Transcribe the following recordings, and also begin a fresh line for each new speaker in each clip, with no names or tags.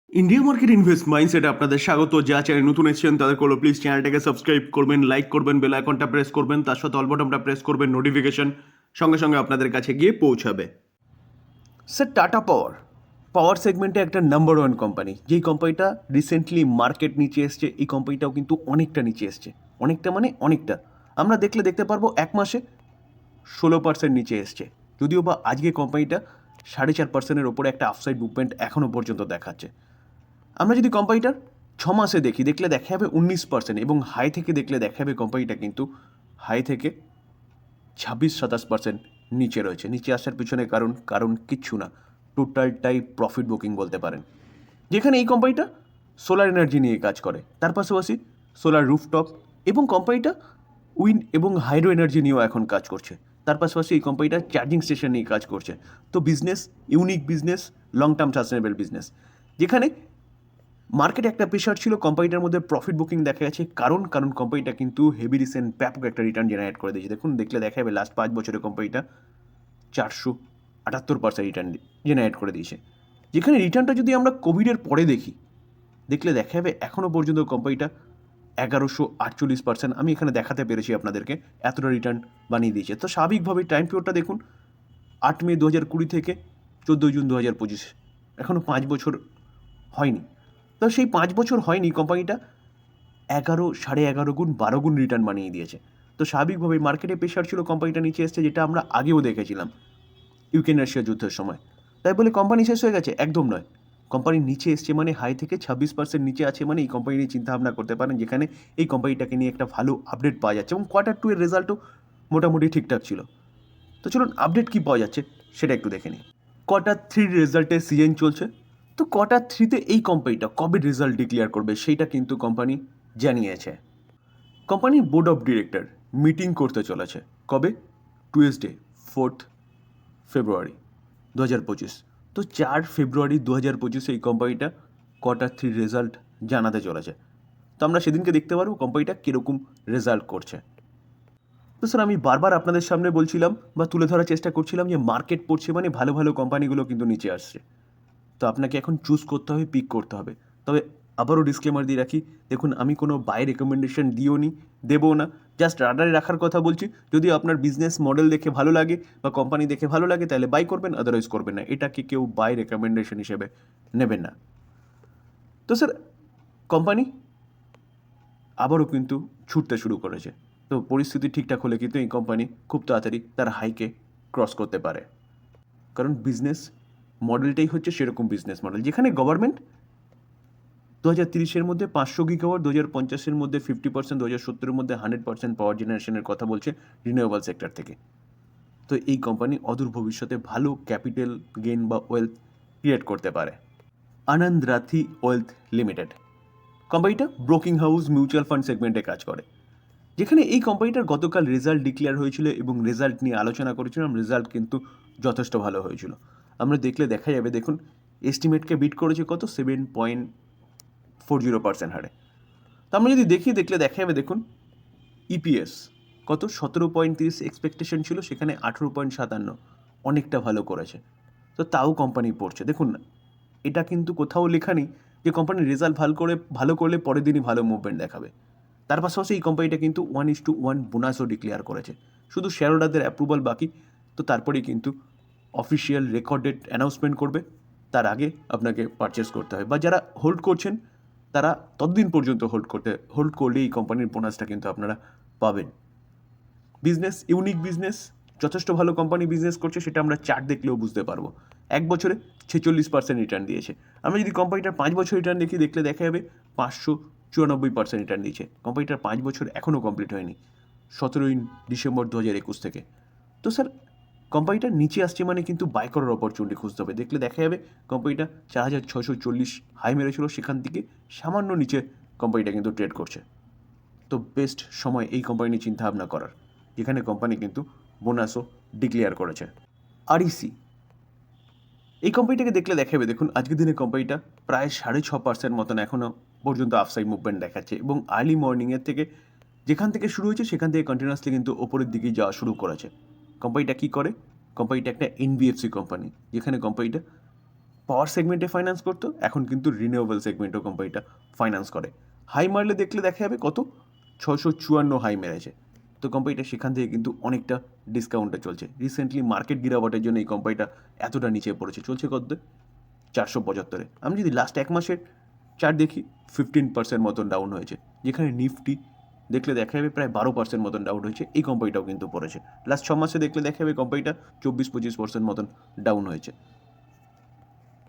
India market invest মাইন্ডসেটে আপনাদের স্বাগত। যা চ্যানেল নতুন এসেছেন তাদের করলো প্লিজ চ্যানেলটাকে সাবস্ক্রাইব করবেন, লাইক করবেন, বেল আইকনটা প্রেস করবেন, তার সাথে অল বাটনটা প্রেস করবেন, নোটিফিকেশন সঙ্গে সঙ্গে আপনাদের কাছে গিয়ে পৌঁছাবে। স্যার, টাটা পাওয়ার পাওয়ার সেগমেন্টে একটা নাম্বার ওয়ান কোম্পানি, যেই কোম্পানিটা রিসেন্টলি মার্কেট নিচে এসছে। এই কোম্পানিটাও কিন্তু অনেকটা নিচে এসছে, অনেকটা মানে অনেকটা। আমরা দেখতে পারবো এক মাসে 16% নিচে এসছে, যদিও বা আজকে কোম্পানিটা 4.5%-এর ওপরে একটা আফসাইড মুভমেন্ট এখনও পর্যন্ত দেখাচ্ছে। আমরা যদি কোম্পানিটার 6 মাসে দেখলে দেখা যাবে 19%, এবং হাই থেকে দেখলে দেখা যাবে কোম্পানিটা কিন্তু হাই থেকে 26-27% নিচে রয়েছে। নিচে আসার পিছনে কারণ কিচ্ছু না, টোটালটাই প্রফিট বুকিং বলতে পারেন। যেখানে এই কোম্পানিটা সোলার এনার্জি নিয়ে কাজ করে, তার পাশাপাশি সোলার রুফটপ এবং কোম্পানিটা উইন্ড এবং হাইড্রো এনার্জি নিয়েও এখন কাজ করছে। তার পাশাপাশি এই কোম্পানিটা চার্জিং স্টেশন নিয়ে কাজ করছে। তো business unique business, long term sustainable business. যেখানে মার্কেটে একটা প্রেশার ছিল, কোম্পানিটার মধ্যে প্রফিট বুকিং দেখা গেছে, কারণ কোম্পানিটা কিন্তু হেভি রিসেন্ট ব্যাপক একটা রিটার্ন জেনারেট করে দিয়েছে। দেখলে দেখা যাবে লাস্ট 5 বছরে কোম্পানিটা 478% রিটার্ন জেনারেট করে দিয়েছে। যেখানে রিটার্নটা যদি আমরা কোভিডের পরে দেখলে দেখা যাবে এখনও পর্যন্ত কোম্পানিটা 1148%, আমি এখানে দেখাতে পেরেছি আপনাদেরকে, এতটা রিটার্ন বানিয়ে দিয়েছে। তো স্বাভাবিকভাবেই টাইম পিরিয়ডটা দেখুন, 8 মে 2020 থেকে 14 জুন 2025, এখনও 5 বছর হয়নি। তো সেই 5 বছর হয়নি, কোম্পানিটা 11, 11.5 গুণ, 12 গুণ রিটার্ন বানিয়ে দিয়েছে। তো স্বাভাবিকভাবেই মার্কেটে প্রেশার ছিল, কোম্পানিটা নিচে এসছে, যেটা আমরা আগেও দেখেছিলাম ইউক্রেন রাশিয়া যুদ্ধের সময়। তাই বলে কোম্পানি শেষ হয়ে গেছে? একদম নয়। কোম্পানি নিচে এসছে মানে হাই থেকে 26% নিচে আছে, মানে এই কোম্পানি নিয়ে চিন্তাভাবনা করতে পারেন, যেখানে এই কোম্পানিটাকে নিয়ে একটা ভালো আপডেট পাওয়া যাচ্ছে, এবং Q2 এর রেজাল্টও মোটামুটি ঠিকঠাক ছিল। তো চলুন আপডেট কী পাওয়া যাচ্ছে সেটা একটু দেখে নিই। Q3 রেজাল্টের সিজন চলছে। তো Q3-তে এই কোম্পানিটা কবে রেজাল্ট ডিক্লেয়ার করবে সেইটা কিন্তু কোম্পানি জানিয়েছে। কোম্পানির বোর্ড অফ ডিরেক্টর মিটিং করতে চলেছে কবে? টুয়েসডে 4 ফেব্রুয়ারি 2025। তো 4 ফেব্রুয়ারি 2025 এই কোম্পানিটা Q3 রেজাল্ট জানাতে চলেছে। তো আমরা সেদিনকে দেখতে পারবো কোম্পানিটা কীরকম রেজাল্ট করছে। তো স্যার, আমি বারবার আপনাদের সামনে বলছিলাম বা তুলে ধরার চেষ্টা করছিলাম যে মার্কেট পড়ছে মানে ভালো ভালো কোম্পানিগুলো কিন্তু নিচে আসছে। তো আপনাকে এখন চুজ করতে হবে, পিক করতে হবে। তবে আবারও ডিসক্লেমার দিয়ে রাখি, দেখুন আমি কোনো বাই রেকমেন্ডেশন দিও নি, দেবও না, জাস্ট রাডারে রাখার কথা বলছি। যদি আপনার বিজনেস মডেল দেখে ভালো লাগে বা কোম্পানি দেখে ভালো লাগে তাহলে বাই করবেন, আদারওয়াইজ করবেন না। এটাকে কেউ বাই রেকমেন্ডেশন হিসেবে নেবেন না। তো স্যার, কোম্পানি আবারও কিন্তু ছুটতে শুরু করেছে। তো পরিস্থিতি ঠিকঠাক হলে কিন্তু এই কোম্পানি খুব তাড়াতাড়ি তার হাইকে ক্রস করতে পারে, কারণ বিজনেস মডেলটাই হচ্ছে সেরকম বিজনেস মডেল, যেখানে গভর্নমেন্ট 2030-এর মধ্যে 500 গিগাওয়াট, 2050-এর মধ্যে 50%, 2070-এর মধ্যে 100% পাওয়ার জেনারেশনের কথা বলছে রিনিউয়েবল সেক্টর থেকে। তো এই কোম্পানি অদূর ভবিষ্যতে ভালো ক্যাপিটাল গেইন বা ওয়েলথ ক্রিয়েট করতে পারে। আনন্দ রাথি ওয়েলথ লিমিটেড কোম্পানিটা ব্রোকিং হাউস মিউচুয়াল ফান্ড সেগমেন্টে কাজ করে, যেখানে এই কোম্পানিটার গতকাল রেজাল্ট ডিক্লেয়ার হয়েছিল এবং রেজাল্ট নিয়ে আলোচনা করেছিলাম। রেজাল্ট কিন্তু যথেষ্ট ভালো হয়েছিল। আমরা দেখলে দেখা যাবে, দেখুন এস্টিমেটকে বিট করেছে কত? 7.40% হারে। তো আমরা যদি দেখলে দেখা যাবে, দেখুন ইপিএস কত? 17.30 এক্সপেকটেশন ছিল, সেখানে 18.57, অনেকটা ভালো করেছে। তো তাও কোম্পানি পড়ছে। দেখুন না, এটা কিন্তু কোথাও লেখা নেই যে কোম্পানির রেজাল্ট ভালো করলে পরের দিনই ভালো মুভমেন্ট দেখাবে। তার পাশাপাশি এই কোম্পানিটা কিন্তু 1:1 বোনাসও ডিক্লেয়ার করেছে, শুধু শেয়ার হোল্ডারদের অ্যাপ্রুভাল বাকি। তো তারপরেই কিন্তু অফিসিয়াল রেকর্ডেড অ্যানাউন্সমেন্ট করবে, তার আগে আপনাকে পারচেস করতে হবে, বা যারা হোল্ড করছেন তারা ততদিন পর্যন্ত হোল্ড করলে এই কোম্পানির বোনাসটা কিন্তু আপনারা পাবেন। বিজনেস ইউনিক বিজনেস, যথেষ্ট ভালো কোম্পানি বিজনেস করছে, সেটা আমরা চার্ট দেখলেও বুঝতে পারবো। 1 বছরে 46% রিটার্ন দিয়েছে। আমরা যদি কোম্পানিটার 5 বছর রিটার্ন দেখলে দেখা যাবে 594% রিটার্ন দিয়েছে। কোম্পানিটার 5 বছর এখনও কমপ্লিট হয়নি, 17 ডিসেম্বর 2021 থেকে। তো স্যার, কোম্পানিটা নিচে আসছে মানে কিন্তু বাই করার অপরচুনিটি খুঁজতে হবে। দেখলে দেখা যাবে কোম্পানিটা 4640 হাই মেরেছিল, সেখান থেকে সামান্য নিচে কোম্পানিটা কিন্তু ট্রেড করছে। তো বেস্ট সময় এই কোম্পানি নিয়ে চিন্তাভাবনা করার, যেখানে কোম্পানি কিন্তু বোনাসও ডিক্লেয়ার করেছে। আরইসি এই কোম্পানিটাকে দেখলে দেখাবে, দেখুন আজকের দিনে কোম্পানিটা প্রায় 6.5% মতন এখনও পর্যন্ত আফসাইড মুভমেন্ট দেখাচ্ছে, এবং আর্লি মর্নিংয়ের থেকে যেখান থেকে শুরু হয়েছে সেখান থেকে কন্টিনিউয়াসলি কিন্তু ওপরের দিকেই যাওয়া শুরু করেছে। কোম্পানিটা কী করে? কোম্পানিটা একটা এনবিএফসি কোম্পানি, যেখানে কোম্পানিটা পাওয়ার সেগমেন্টে ফাইন্যান্স করতো, এখন কিন্তু রিনিউয়েবল সেগমেন্টও কোম্পানিটা ফাইন্যান্স করে। হাই মারলে দেখলে দেখা যাবে কত 654 হাই মেরেছে। তো কোম্পানিটা সেখান থেকে কিন্তু অনেকটা ডিসকাউন্টে চলছে। রিসেন্টলি মার্কেট গিরাবটের জন্য এই কোম্পানিটা এতটা নিচে পড়েছে, চলছে কত 475। আমি যদি লাস্ট এক মাসের চার্ট দেখি 15% মতন ডাউন হয়েছে, যেখানে নিফটি দেখলে দেখা যাবে প্রায় 12% মতন ডাউন হয়েছে। এই কোম্পানিটাও কিন্তু পড়েছে। লাস্ট 6 মাসে দেখলে দেখা যাবে কোম্পানিটা 24-25% মতন ডাউন হয়েছে।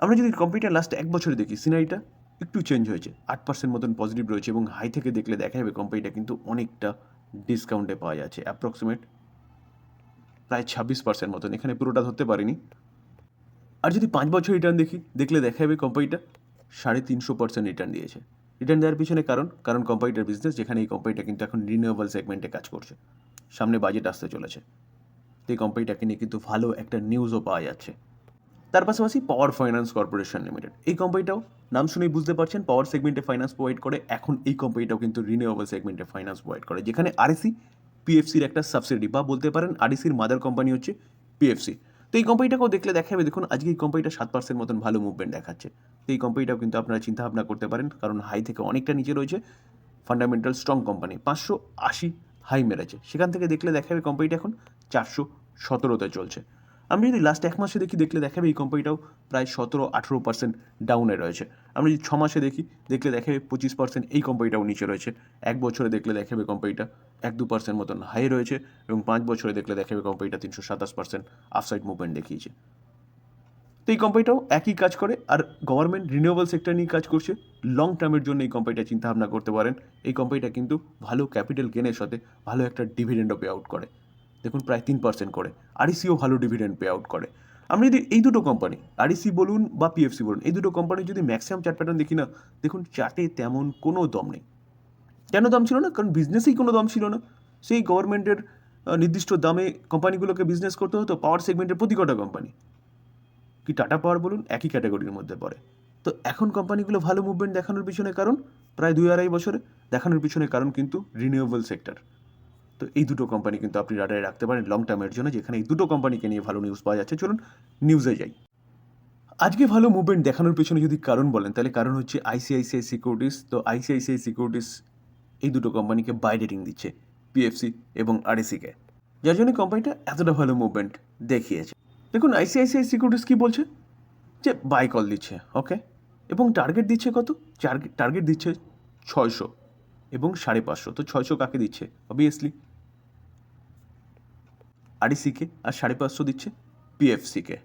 আমরা যদি কোম্পানিটা লাস্ট এক বছরে দেখি, সিনারিটা একটু চেঞ্জ হয়েছে, 8% মতন পজিটিভ রয়েছে এবং হাই থেকে দেখলে দেখা যাবে কোম্পানিটা কিন্তু অনেকটা ডিসকাউন্টে পাওয়া যাচ্ছে, অ্যাপ্রক্সিমেট প্রায় 26% মতন। এখানে পুরোটা ধরতে পারিনি। আর যদি 5 বছর রিটার্ন দেখি, দেখলে দেখা যাবে কোম্পানিটা 350% রিটার্ন দিয়েছে। রিটার্ন দেওয়ার পিছনে কারণ কোম্পানিটার বিজনেস, যেখানে এই কোম্পানিটা কিন্তু এখন রিনিউয়েবল সেগমেন্টে কাজ করছে, সামনে বাজেট আসতে চলেছে। তো এই কোম্পানিটাকে নিয়ে কিন্তু ভালো একটা নিউজও পাওয়া যাচ্ছে। তার পাশাপাশি পাওয়ার ফাইন্যান্স কর্পোরেশন লিমিটেড, এই কোম্পানিটাও নাম শুনেই বুঝতে পারছেন পাওয়ার সেগমেন্টে ফাইন্যান্স প্রোভাইড করে। এখন এই কোম্পানিটাও কিন্তু রিনিউয়েবল সেগমেন্টে ফাইন্যান্স প্রোভাইড করে, যেখানে আরএসি পিএফসির একটা সাবসিডি, বা বলতে পারেন আরএসির মাদার কোম্পানি হচ্ছে পিএফসি। তো এই কোম্পানিটাকেও দেখলে দেখা যাবে, দেখুন আজকে এই কোম্পানিটা 7% মতন ভালো মুভমেন্ট দেখাচ্ছে। তো এই কোম্পানিটাও কিন্তু আপনারা চিন্তাভাবনা করতে পারেন, কারণ হাই থেকে অনেকটা নিচে রয়েছে। ফান্ডামেন্টাল স্ট্রং কোম্পানি, 580 হাই মেরেছে, সেখান থেকে দেখলে দেখা যাবে কোম্পানিটা এখন 417তে চলছে। আমি যদি লাস্ট এক মাসে দেখলে দেখা যাবে এই কোম্পানিটাও প্রায় 17-18% ডাউনে রয়েছে। আমরা যদি 6 মাসে দেখলে দেখা যাবে 25% এই কোম্পানিটাও নিচে রয়েছে। এক বছরে দেখলে দেখা যাবে কোম্পানিটা 1-2% মতন হাই রয়েছে, এবং 5 বছরে দেখলে দেখা যাবে কোম্পানিটা 327% আপসাইড মুভমেন্ট দেখিয়েছে। তো এই কোম্পানিটাও একই কাজ করে, আর গভর্নমেন্ট রিনিউয়েবল সেক্টর নিয়ে কাজ করছে। লং টার্মের জন্য এই কোম্পানিটা চিন্তাভাবনা করতে পারেন। এই কোম্পানিটা কিন্তু ভালো ক্যাপিটাল গেনের সাথে ভালো একটা ডিভিডেন্ডও পে আউট করে, দেখুন প্রায় 3% করে। আরইসিও ভালো ডিভিডেন্ড পে আউট করে। আমরা যদি এই দুটো কোম্পানি, আরইসি বলুন বা পিএফসি বলুন, এই দুটো কোম্পানি যদি ম্যাক্সিমাম চার্ট প্যাটার্ন দেখি না, দেখুন চার্টে তেমন কোনো দম নেই। কেন দম ছিল না? কারণ বিজনেসেই কোনো দম ছিল না। সেই গভর্নমেন্টের নির্দিষ্ট দামে কোম্পানিগুলোকে বিজনেস করতে হতো। পাওয়ার সেগমেন্টের প্রতি কটা কোম্পানি, কি টাটা পাওয়ার বলুন, একই ক্যাটাগরির মধ্যে পড়ে। তো এখন কোম্পানিগুলো ভালো মুভমেন্ট দেখানোর পিছনে কারণ, প্রায় 2-2.5 বছরে দেখানোর পিছনে কারণ কিন্তু রিনিউয়েবল সেক্টর। তো এই দুটো কোম্পানি কিন্তু আপনি রাডারে রাখতে পারেন লং টার্মের জন্য, যেখানে এই দুটো কোম্পানিকে নিয়ে ভালো নিউজ পাওয়া যাচ্ছে। চলুন নিউজে যাই। আজকে ভালো মুভমেন্ট দেখানোর পেছনে যদি কারণ বলেন, তাহলে কারণ হচ্ছে আইসিআইসিআই সিকিউরিটিস। তো আইসিআইসিআই সিকিউরিটিস এই দুটো কোম্পানিকে বাই রেটিং দিচ্ছে, পিএফসি এবং আরএসিকে, যার জন্য কোম্পানিটা এতটা ভালো মুভমেন্ট দেখিয়েছে। দেখুন আইসিআইসিআই সিকিউরিটিস কী বলছে, যে বাই কল দিচ্ছে, ওকে, এবং টার্গেট দিচ্ছে কত, টার্গেট দিচ্ছে 600 এবং 550। তো 600 কাকে দিচ্ছে, অবভিয়াসলি আরইসিকে, আর 550 দিচ্ছে পিএফসিকে।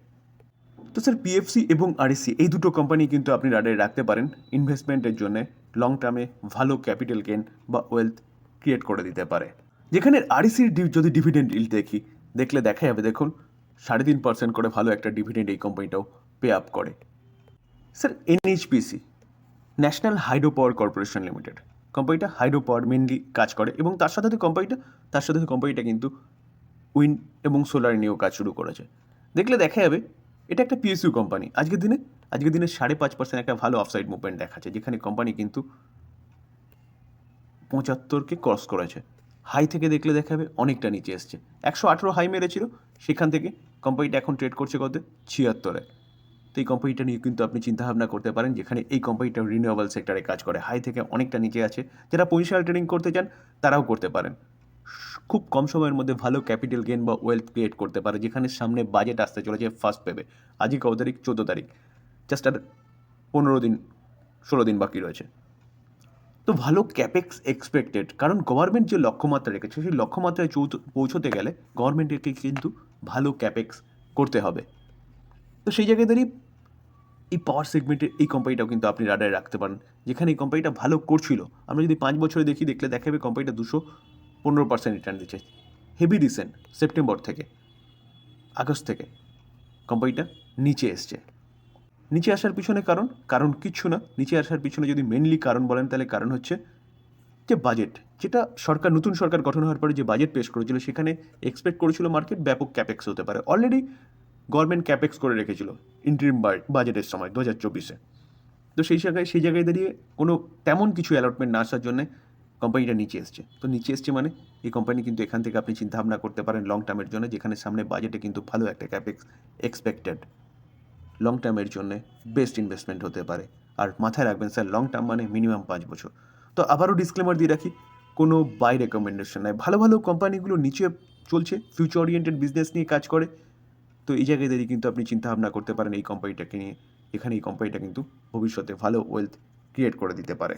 তো স্যার পিএফসি এবং আরইসি এই দুটো কোম্পানি কিন্তু আপনি রাডারে রাখতে পারেন ইনভেস্টমেন্টের জন্য। লং টার্মে ভালো ক্যাপিটাল গেন বা ওয়েলথ ক্রিয়েট করে দিতে পারে। যেখানে আরইসির যদি ডিভিডেন্ড ইল্ড দেখলে দেখা যাবে, দেখুন 3.5% করে ভালো একটা ডিভিডেন্ড এই কোম্পানিটাও পে আপ করে। Sir NHPC, national hydro power corporation limited, কোম্পানিটা হাইড্রো পাওয়ার মেনলি কাজ করে, এবং তার সাথে কোম্পানিটা কিন্তু উইন্ড এবং সোলার নিয়েও কাজ শুরু করেছে। দেখলে দেখা যাবে এটা একটা পিএসইউ কোম্পানি। আজকের দিনে 5.5% একটা ভালো অফসাইড মুভমেন্ট দেখাচ্ছে, যেখানে কোম্পানি কিন্তু 75কে ক্রস করেছে। হাই থেকে দেখলে দেখা যাবে অনেকটা নিচে এসছে, 118 হাই মেরেছিল, সেখান থেকে কোম্পানিটা এখন ট্রেড করছে কত 76-এ। তো এই কোম্পানিটা নিয়ে কিন্তু আপনি চিন্তাভাবনা করতে পারেন, যেখানে এই কোম্পানিটা রিনিউয়েবল সেক্টরে কাজ করে, হাই থেকে অনেকটা নিচে আছে। যারা পজিশনাল ট্রেডিং করতে চান তারাও করতে পারেন, খুব কম সময়ের মধ্যে ভালো ক্যাপিটাল গেন বা ওয়েলথ ক্রিয়েট করতে পারে। যেখানে সামনে বাজেট আসতে চলেছে ফার্স্ট পেবে, আজকে কত তারিখ, 14 তারিখ, জাস্ট আর 15-16 দিন বাকি রয়েছে। তো ভালো ক্যাপেক্স এক্সপেক্টেড, কারণ গভর্নমেন্ট যে লক্ষ্যমাত্রা রেখেছে সেই লক্ষ্যমাত্রায় পৌঁছতে গেলে গভর্নমেন্টকে কিন্তু ভালো ক্যাপেক্স করতে হবে। তো সেই জায়গায় দাঁড়িয়ে এই পাওয়ার সেগমেন্টের এই কোম্পানিটাও কিন্তু আপনি রাডারে রাখতে পারেন, যেখানে এই কোম্পানিটা ভালো করছিল। আমরা যদি 5 বছরে দেখলে দেখা যাবে কোম্পানিটা 215% রিটার্ন দিচ্ছে। হেভি রিসেন্ট, সেপ্টেম্বর থেকে আগস্ট থেকে কোম্পানিটা নিচে এসছে। নিচে আসার পিছনে কারণ কিচ্ছু না। নিচে আসার পিছনে যদি মেনলি কারণ বলেন, তাহলে কারণ হচ্ছে যে বাজেট, যেটা নতুন সরকার গঠন হওয়ার পরে যে বাজেট পেশ করেছিল, সেখানে এক্সপেক্ট করেছিল মার্কেট ব্যাপক ক্যাপেক্স হতে পারে। অলরেডি গভর্নমেন্ট ক্যাপেক্স করে রেখেছিল ইন্টারিম বাজেটের সময় 2024-এ। তো সেই জায়গায় দাঁড়িয়ে কোনো তেমন কিছু অ্যালটমেন্ট না আসার জন্য কোম্পানিটা নিচে এসছে। তো নিচে এসছে মানে এই কোম্পানি কিন্তু এখান থেকে আপনি চিন্তাভাবনা করতে পারেন লং টার্মের জন্য, যেখানে সামনে বাজেটে কিন্তু ভালো একটা ক্যাপেক্স এক্সপেক্টেড। লং টার্মের জন্যে বেস্ট ইনভেস্টমেন্ট হতে পারে। আর মাথায় রাখবেন স্যার, লং টার্ম মানে মিনিমাম 5 বছর। তো আবারও ডিসক্লেমার দিয়ে রাখি, কোনো বাই রেকমেন্ডেশন নয়। ভালো ভালো কোম্পানিগুলো নিচে চলছে, ফিউচার ওরিয়েন্টেড বিজনেস নিয়ে কাজ করে। তো এই জায়গায় দাঁড়িয়ে কিন্তু আপনি চিন্তাভাবনা করতে পারেন এই কোম্পানিটাকে নিয়ে। এখানে এই কোম্পানিটা কিন্তু ভবিষ্যতে ভালো ওয়েলথ ক্রিয়েট করে দিতে পারে।